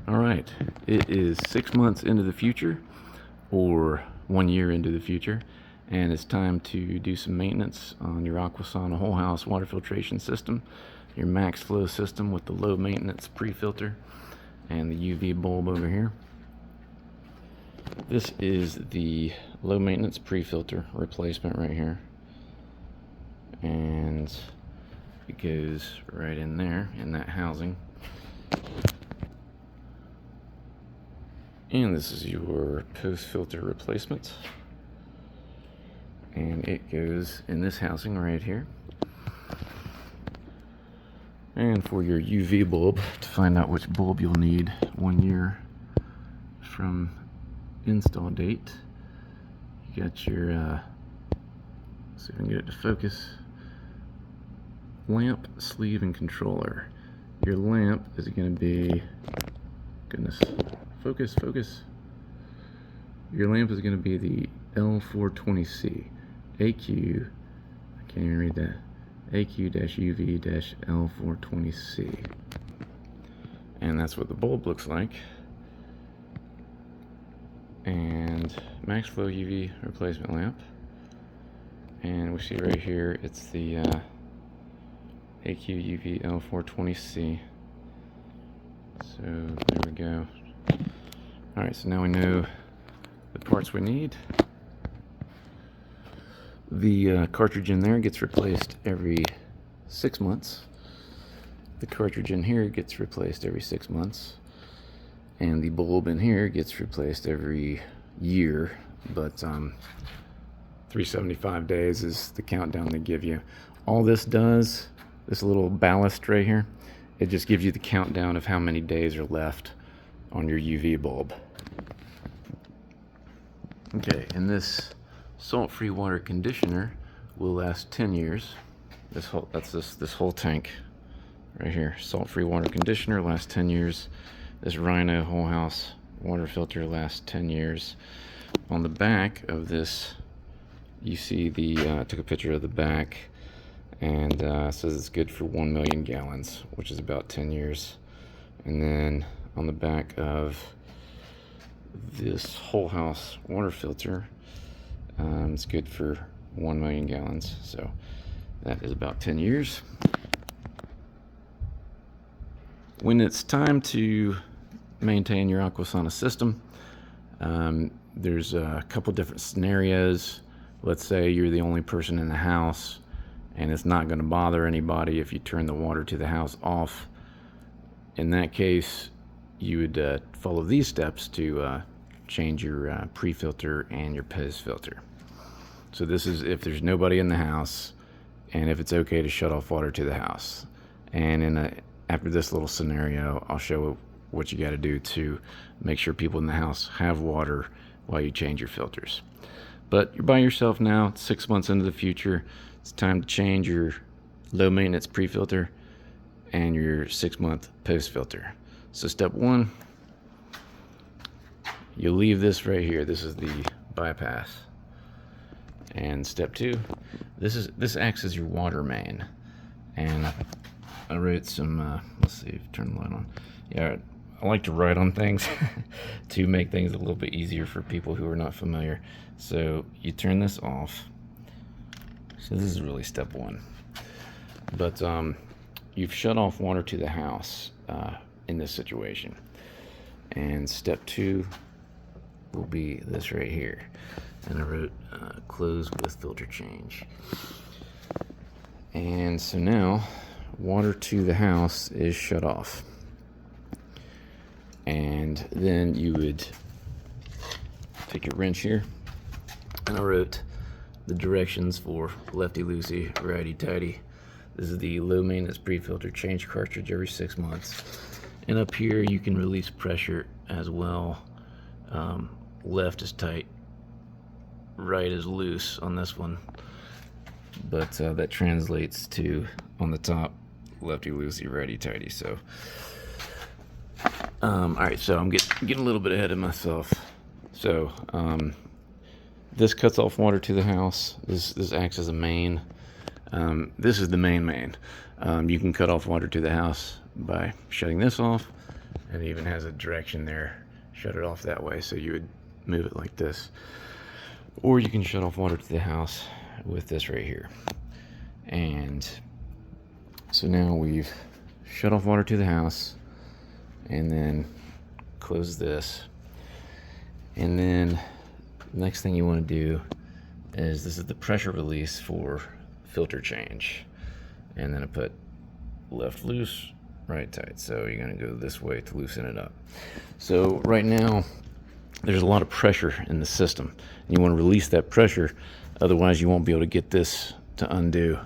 All right, it is 6 months into the future, or 1 year into the future, and it's time to do some maintenance on your Aquasana whole house water filtration system, your maxflow system with the low maintenance pre-filter, and the UV bulb over here. This is the low maintenance pre-filter replacement right here, and it goes right in there in that housing. And this is your post filter replacement, and it goes in this housing right here. And for your UV bulb, to find out which bulb you'll need 1 year from install date, you got your see if I can get it to focus, lamp, sleeve, and controller. Your lamp is going to be, goodness, focus. Your lamp is going to be the L420C AQ, I can't even read that, AQ-UV-L420C, and that's what the bulb looks like. And maxflow UV replacement lamp, and we see right here it's the AQ-UV-L420C. So there we go. Alright, so now we know the parts we need. The cartridge in there gets replaced every 6 months. The cartridge in here gets replaced every 6 months. And the bulb in here gets replaced every year, but 375 days is the countdown they give you. All this does, this little ballast right here, it just gives you the countdown of how many days are left on your UV bulb. Okay, and this salt-free water conditioner will last 10 years. This whole tank right here. Salt-free water conditioner lasts 10 years. This Rhino whole house water filter lasts 10 years. On the back of this, you see I took a picture of the back, and it says it's good for 1 million gallons, which is about 10 years. And then on the back of this whole house water filter, it's good for 1 million gallons, so that is about 10 years. When it's time to maintain your Aquasana system, there's a couple different scenarios. Let's say you're the only person in the house and it's not going to bother anybody if you turn the water to the house off. In that case, you would follow these steps to change your pre-filter and your post filter. So this is if there's nobody in the house and if it's okay to shut off water to the house. And after this little scenario, I'll show what you got to do to make sure people in the house have water while you change your filters. But you're by yourself now. It's 6 months into the future. It's time to change your low maintenance pre-filter and your 6-month post filter. So step 1, you'll leave this right here. This is the bypass. And step 2, this acts as your water main. And I wrote some, let's see, turn the light on. Yeah, I like to write on things to make things a little bit easier for people who are not familiar. So you turn this off. So this is really step 1. But you've shut off water to the house in this situation. And step 2 will be this right here. And I wrote close with filter change. And so now water to the house is shut off. And then you would take your wrench here, and I wrote the directions for lefty-loosey, righty-tighty. This is the low maintenance pre-filter, change cartridge every 6 months. And up here you can release pressure as well. Left is tight, right is loose on this one, but that translates to, on the top, lefty-loosey, righty-tighty. So alright, so I'm getting a little bit ahead of myself. So this cuts off water to the house. This acts as a main. This is the main. You can cut off water to the house by shutting this off, It even has a direction there. Shut it off that way, so you would move it like this. Or you can shut off water to the house with this right here. And so now we've shut off water to the house, and then close this. And then next thing you want to do is, this is the pressure release for filter change. And then I put left loose, right tight. So you're going to go this way to loosen it up. So right now there's a lot of pressure in the system. You want to release that pressure, otherwise you won't be able to get this to undo,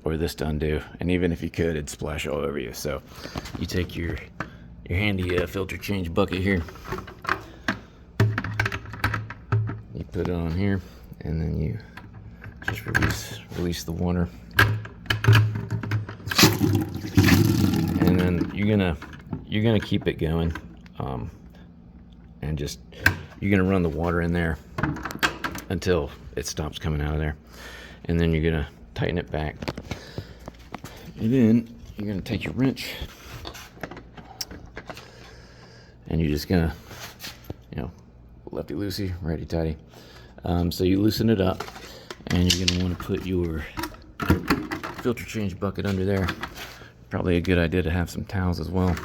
or this to undo. And even if you could, it'd splash all over you. So you take your handy filter change bucket here, you put it on here, and then you just release the water. And then you're gonna keep it going, and just you're gonna run the water in there until it stops coming out of there, and then you're gonna tighten it back. And then you're gonna take your wrench, and you're just gonna, lefty loosey, righty tighty. So you loosen it up, and you're gonna want to put your filter change bucket under there. Probably a good idea to have some towels as well.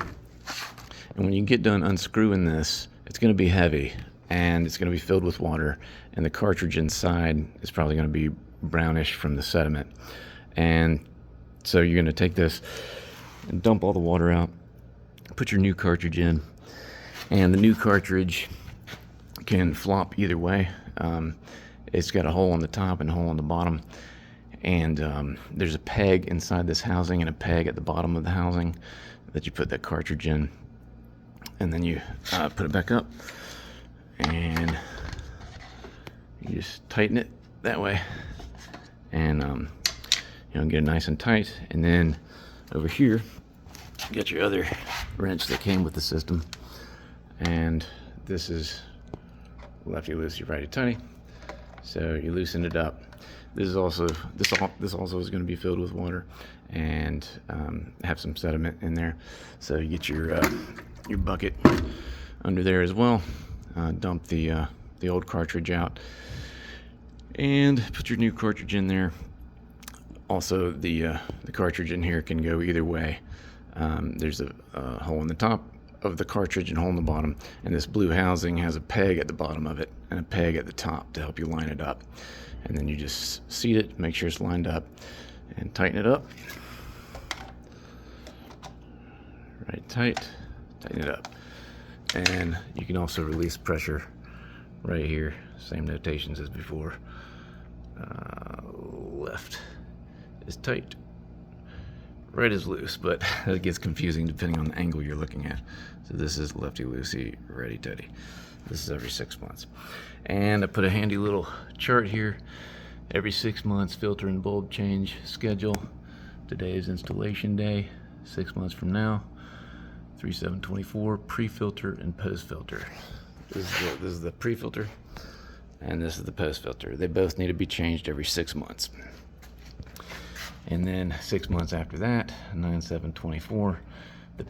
And when you get done unscrewing this, it's going to be heavy, and it's going to be filled with water, and the cartridge inside is probably going to be brownish from the sediment. And so you're going to take this and dump all the water out, put your new cartridge in, and the new cartridge can flop either way. It's got a hole on the top and a hole on the bottom. And there's a peg inside this housing and a peg at the bottom of the housing that you put that cartridge in. And then you put it back up, and you just tighten it that way, and get it nice and tight. And then over here, you got your other wrench that came with the system, and this is lefty loosey, righty tighty. So you loosen it up. This also is going to be filled with water and have some sediment in there. So you get your bucket under there as well. Dump the old cartridge out and put your new cartridge in there. Also, the cartridge in here can go either way. There's a hole in the top of the cartridge and hole in the bottom, and this blue housing has a peg at the bottom of it and a peg at the top to help you line it up. And then you just seat it, make sure it's lined up, and tighten it up. Right tight, tighten it up. And you can also release pressure right here. Same notations as before. Left is tight, right is loose, but it gets confusing depending on the angle you're looking at. So this is lefty loosey, righty tighty. This is every 6 months. And I put a handy little chart here. Every 6 months, filter and bulb change schedule. Today is installation day. 6 months from now, 3/7/24, pre-filter and post-filter. This is the pre-filter, and this is the post-filter. They both need to be changed every 6 months. And then 6 months after that, 9/7/24, the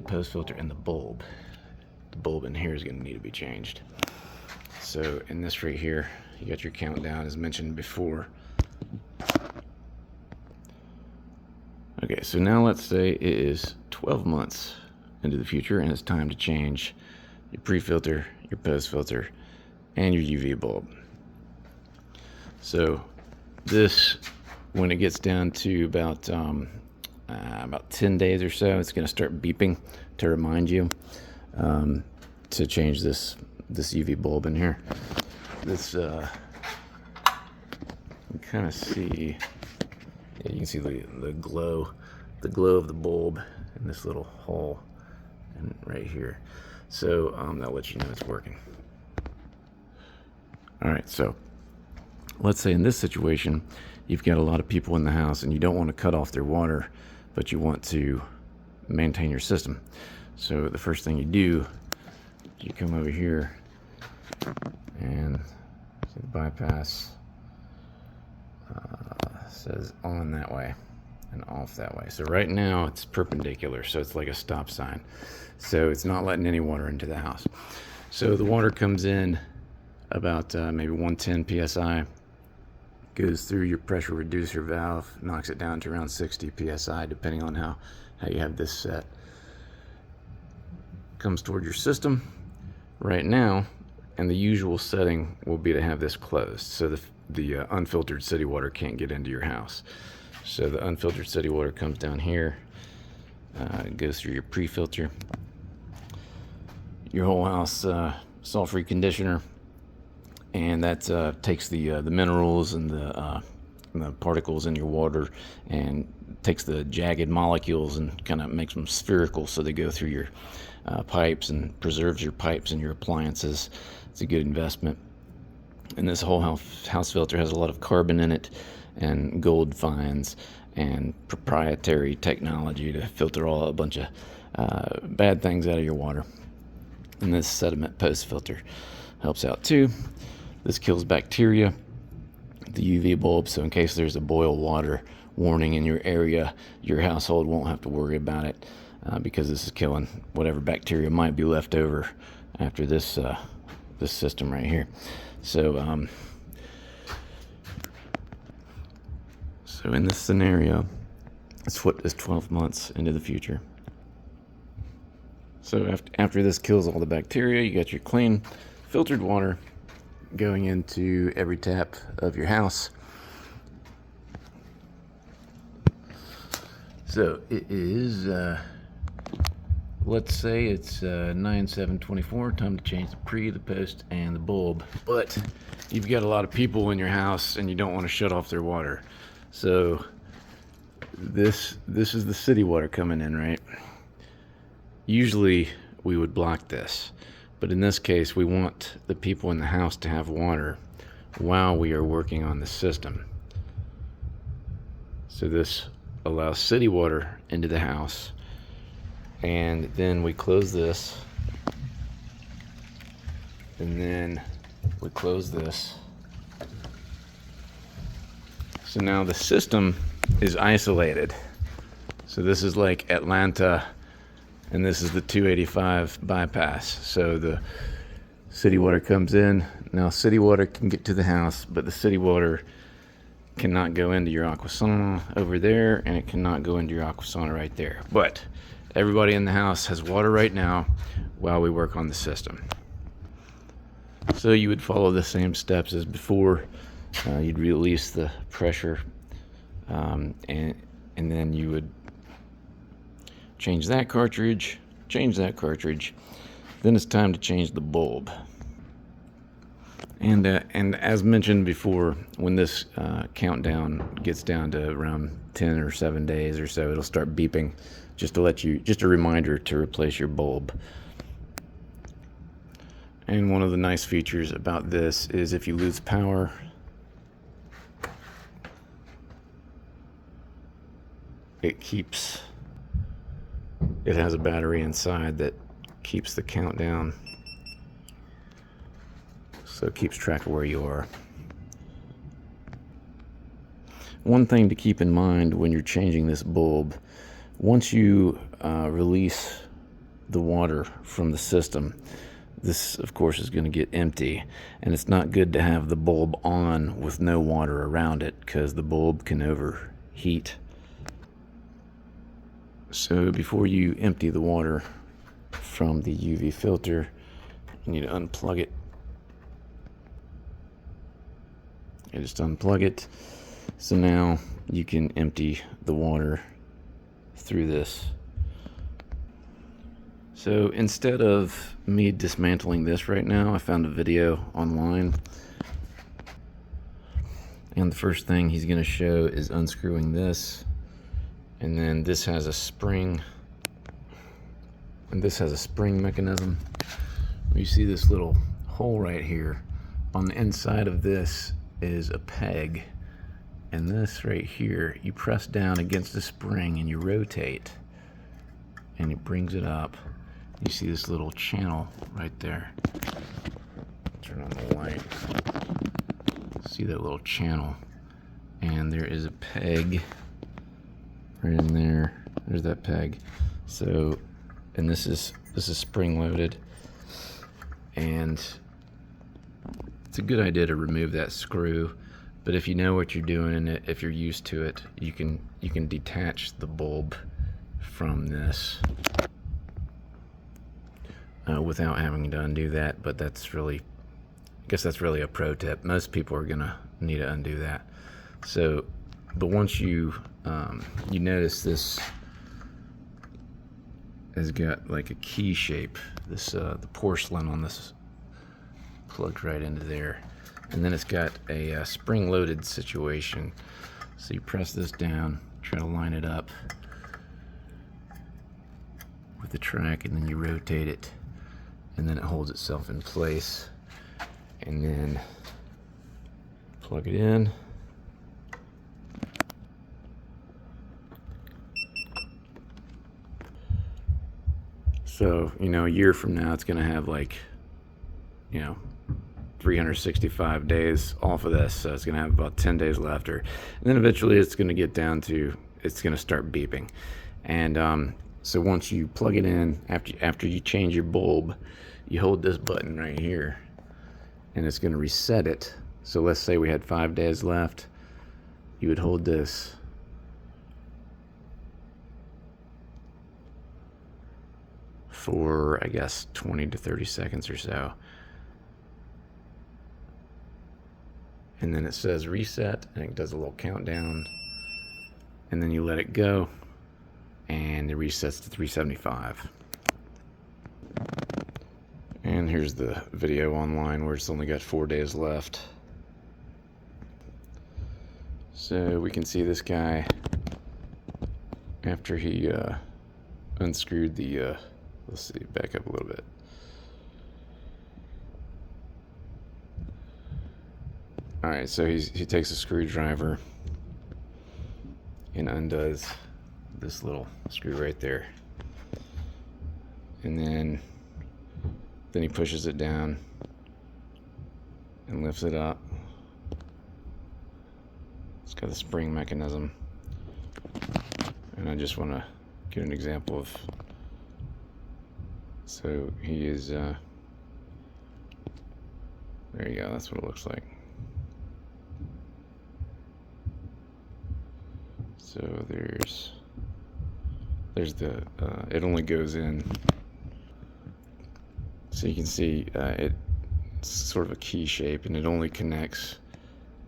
post-filter, and the bulb. The bulb in here is going to need to be changed. So in this right here, you got your countdown as mentioned before. Okay, so now let's say it is 12 months into the future, and it's time to change your pre-filter, your post-filter, and your UV bulb. So this, when it gets down to about 10 days or so, it's going to start beeping to remind you to change this UV bulb in here. This you can kind of see, you can see the glow of the bulb in this little hole and right here. So that lets you know it's working. All right, so let's say in this situation, you've got a lot of people in the house and you don't want to cut off their water, but you want to maintain your system. So the first thing you do, you come over here and see the bypass says on that way. and off that way. So right now it's perpendicular, so it's like a stop sign. So it's not letting any water into the house. So the water comes in about maybe 110 psi, goes through your pressure reducer valve, knocks it down to around 60 psi, depending on how you have this set. Comes toward your system right now, and the usual setting will be to have this closed, so the unfiltered city water can't get into your house. So the unfiltered city water comes down here, goes through your pre-filter, your whole house salt-free conditioner, and that takes the minerals and the particles in your water and takes the jagged molecules and kind of makes them spherical, so they go through your pipes and preserves your pipes and your appliances. It's a good investment. And this whole house filter has a lot of carbon in it and gold fines and proprietary technology to filter a bunch of bad things out of your water. And this sediment post filter helps out too. This kills bacteria, the UV bulb, so in case there's a boil water warning in your area, your household won't have to worry about it, because this is killing whatever bacteria might be left over after this this system right here. So so in this scenario, let's flip this 12 months into the future. So after this kills all the bacteria, you got your clean filtered water going into every tap of your house. So it is let's say it's 9/7/24, time to change the pre, the post, and the bulb. But you've got a lot of people in your house and you don't want to shut off their water. So this is the city water coming in, right? Usually we would block this, but in this case we want the people in the house to have water while we are working on the system. So this allows city water into the house, and then we close this, and then we close this. So now the system is isolated. So this is like Atlanta, and this is the 285 bypass. So the city water comes in. Now city water can get to the house, but the city water cannot go into your Aquasana over there, and it cannot go into your Aquasana right there. But everybody in the house has water right now while we work on the system. So you would follow the same steps as before. You'd release the pressure, and then you would change that cartridge, then it's time to change the bulb. And as mentioned before, when this countdown gets down to around 10 or 7 days or so, it'll start beeping, just a reminder to replace your bulb. And one of the nice features about this is if you lose power, it has a battery inside that keeps the countdown, so it keeps track of where you are. One thing to keep in mind when you're changing this bulb, once you release the water from the system, this of course is going to get empty, and it's not good to have the bulb on with no water around it, because the bulb can overheat. So before you empty the water from the UV filter, you need to unplug it. You just unplug it. So now you can empty the water through this. So instead of me dismantling this right now, I found a video online. And the first thing he's going to show is unscrewing this. And then this has a spring, and this has a spring mechanism. You see this little hole right here. On the inside of this is a peg, and this right here, you press down against the spring and you rotate, and it brings it up. You see this little channel right there. Turn on the light. See that little channel, and there is a peg right in there. There's that peg. So, and this is spring loaded, and it's a good idea to remove that screw. But if you know what you're doing and if you're used to it, you can detach the bulb from this without having to undo that. But that's really, I guess that's really a pro tip. Most people are gonna need to undo that. So, but once you you notice this has got like a key shape. This the porcelain on this plugged right into there, and then it's got a spring-loaded situation. So you press this down, try to line it up with the track, and then you rotate it, and then it holds itself in place, and then plug it in. So, you know, a year from now, it's going to have like, you know, 365 days off of this. So it's going to have about 10 days left. And then eventually it's going to get down to, it's going to start beeping. And so once you plug it in, after you change your bulb, you hold this button right here, and it's going to reset it. So let's say we had 5 days left. You would hold this. For, I guess, 20 to 30 seconds or so. And then it says reset, and it does a little countdown. And then you let it go, and it resets to 375. And here's the video online where it's only got 4 days left. So we can see this guy, after he unscrewed the let's see, back up a little bit. All right, so he takes a screwdriver and undoes this little screw right there, and then he pushes it down and lifts it up. It's got a spring mechanism, and I just want to get an example of. So he is, there you go, that's what it looks like. So there's the, it only goes in, so you can see it's sort of a key shape, and it only connects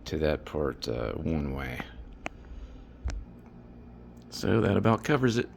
to that part one way. So that about covers it.